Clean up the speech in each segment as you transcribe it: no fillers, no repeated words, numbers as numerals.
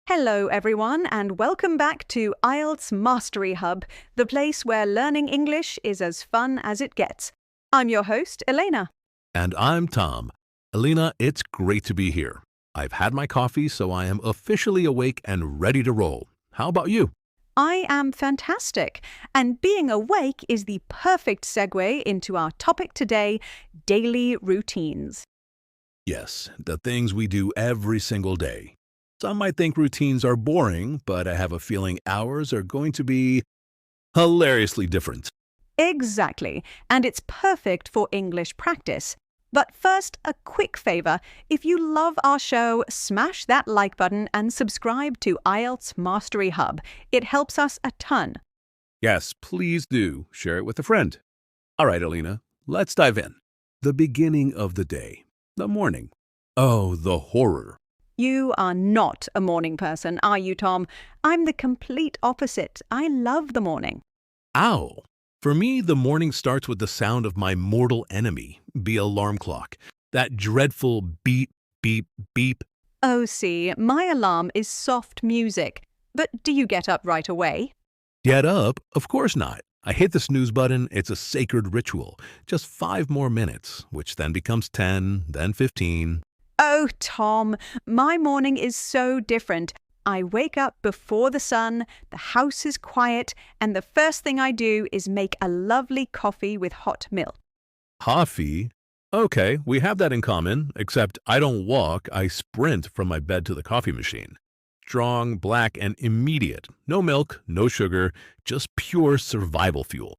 Hello, everyone, and welcome back to IELTS Mastery Hub, the place where learning English is as fun as it gets. I'm your host, Elena. And I'm Tom. Elena, it's great to be here. I've had my coffee, so I am officially awake and ready to roll. How about you? I am fantastic, and being awake is the perfect segue into our topic today, daily routines. Yes, the things we do every single day. Some might think routines are boring, but I have a feeling ours are going to be hilariously different. Exactly, and it's perfect for English practice. But first, a quick favor. If you love our show, smash that like button and subscribe to IELTS Mastery Hub. It helps us a ton. Yes, please do. Share it with a friend. All right, Elena, let's dive in. The beginning of the day. The morning. Oh, the horror. You are not a morning person, are you, Tom? I'm the complete opposite. I love the morning. Ow! For me, the morning starts with the sound of my mortal enemy, the alarm clock. That dreadful beep, beep, beep. Oh, see, my alarm is soft music. But do you get up right away? Get up? Of course not. I hit the snooze button. It's a sacred ritual. Just 5 more minutes, which then becomes 10, then 15. Oh, Tom, my morning is so different. I wake up before the sun, the house is quiet, and the first thing I do is make a lovely coffee with hot milk. Coffee? Okay, we have that in common, except I don't walk, I sprint from my bed to the coffee machine. Strong, black, and immediate. No milk, no sugar, just pure survival fuel.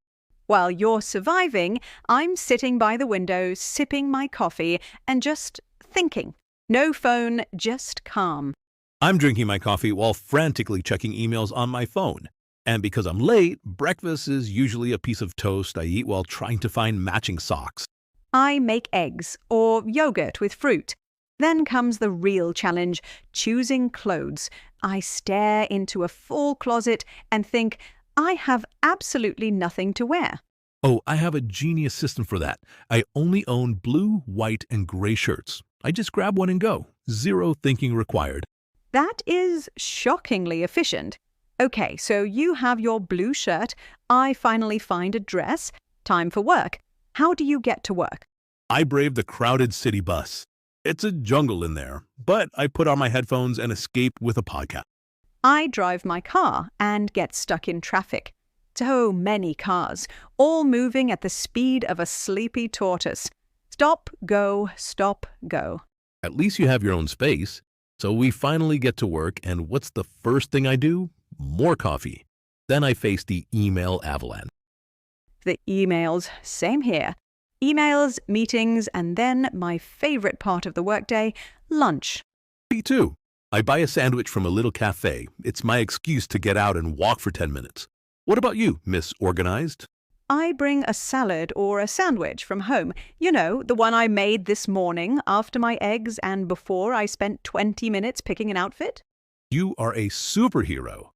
While you're surviving, I'm sitting by the window, sipping my coffee, and just thinking. No phone, just calm. I'm drinking my coffee while frantically checking emails on my phone. And because I'm late, breakfast is usually a piece of toast I eat while trying to find matching socks. I make eggs or yogurt with fruit. Then comes the real challenge, choosing clothes. I stare into a full closet and think, I have absolutely nothing to wear. Oh, I have a genius system for that. I only own blue, white, and gray shirts. I just grab one and go. Zero thinking required. That is shockingly efficient. Okay, so you have your blue shirt. I finally find a dress. Time for work. How do you get to work? I brave the crowded city bus. It's a jungle in there, but I put on my headphones and escape with a podcast. I drive my car and get stuck in traffic. So many cars, all moving at the speed of a sleepy tortoise. Stop, go, stop, go. At least you have your own space. So we finally get to work, and what's the first thing I do? More coffee. Then I face the email avalanche. The emails, same here. Emails, meetings, and then my favorite part of the workday, lunch. Me too. I buy a sandwich from a little cafe. It's my excuse to get out and walk for 10 minutes. What about you, Miss Organized? I bring a salad or a sandwich from home. You know, the one I made this morning after my eggs and before I spent 20 minutes picking an outfit. You are a superhero.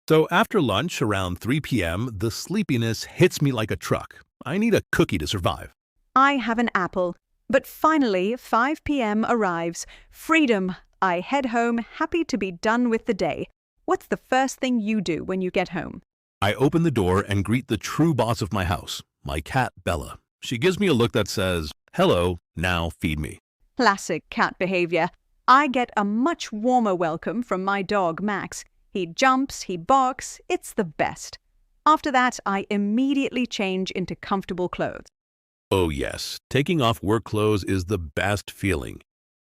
So after lunch, around 3 p.m., the sleepiness hits me like a truck. I need a cookie to survive. I have an apple. But finally, 5 p.m. arrives. Freedom. I head home, happy to be done with the day. What's the first thing you do when you get home? I open the door and greet the true boss of my house, my cat, Bella. She gives me a look that says, "Hello, now feed me." Classic cat behavior. I get a much warmer welcome from my dog, Max. He jumps, he barks, it's the best. After that, I immediately change into comfortable clothes. Oh yes, taking off work clothes is the best feeling.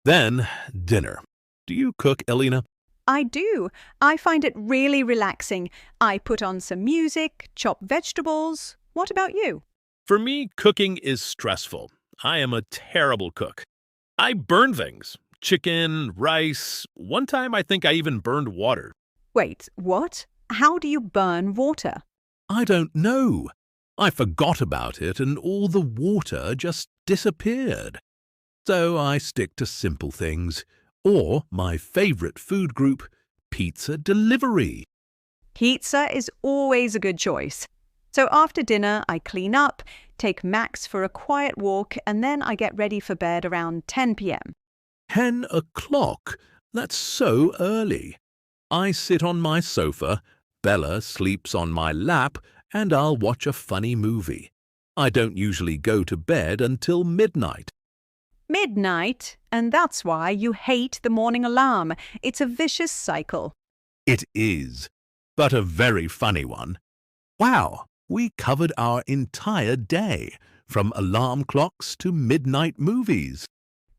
Then, dinner. Do you cook, Elena? I do. I find it really relaxing. I put on some music, chop vegetables. What about you? For me, cooking is stressful. I am a terrible cook. I burn things. Chicken, rice. One time I think I even burned water. Wait, what? How do you burn water? I don't know. I forgot about it and all the water just disappeared. So I stick to simple things. Or my favorite food group, pizza delivery. Pizza is always a good choice. So after dinner, I clean up, take Max for a quiet walk, and then I get ready for bed around 10 p.m. 10 o'clock? That's so early. I sit on my sofa, Bella sleeps on my lap, and I'll watch a funny movie. I don't usually go to bed until midnight. Midnight, and that's why you hate the morning alarm. It's a vicious cycle. It is, but a very funny one. Wow, we covered our entire day, from alarm clocks to midnight movies.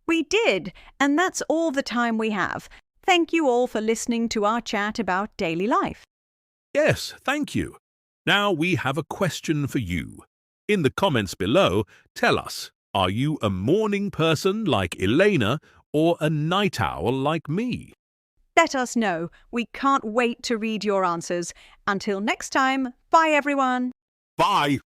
We did, and that's all the time we have. Thank you all for listening to our chat about daily life. Yes, thank you. Now we have a question for you. In the comments below, tell us, are you a morning person like Elena or a night owl like me? Let us know. We can't wait to read your answers. Until next time, bye everyone. Bye!